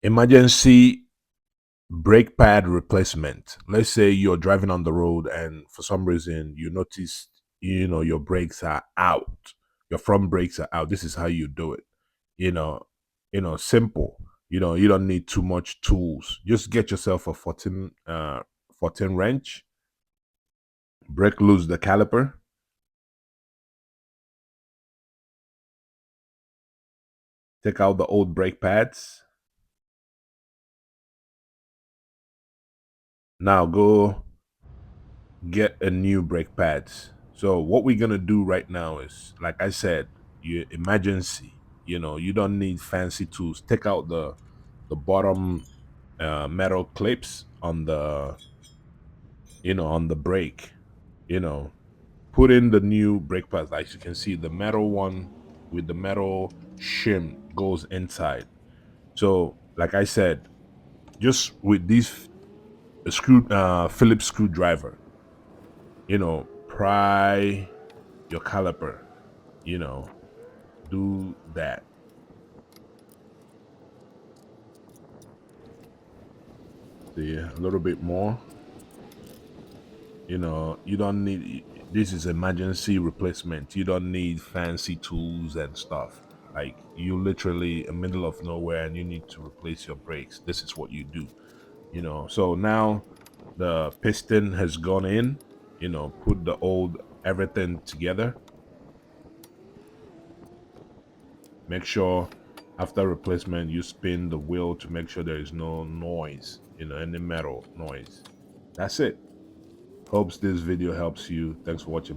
Emergency brake pad replacement. Let's say you're driving on the road and for some reason you notice, your brakes are out. Your front brakes are out. This is how you do it. You know, simple. You don't need too much tools. Just get yourself a 14 wrench, break loose the caliper, take out the old brake pads. Now go get a new brake pads. So what we're gonna do right now is, like I said, you emergency. You don't need fancy tools. Take out the bottom metal clips on the on the brake. You know, put in the new brake pads. As you can see, the metal one with the metal shim goes inside. So, like I said, just with this Phillips screwdriver, pry your caliper, you know, do that. See, a little bit more. You don't need, this is emergency replacement. You don't need fancy tools and stuff. Like, you literally in middle of nowhere and you need to replace your brakes. This is what you do. So now the piston has gone in, put the old everything together. Make sure after replacement you spin the wheel to make sure there is no noise, any metal noise. That's it. Hopes this video helps you. Thanks for watching.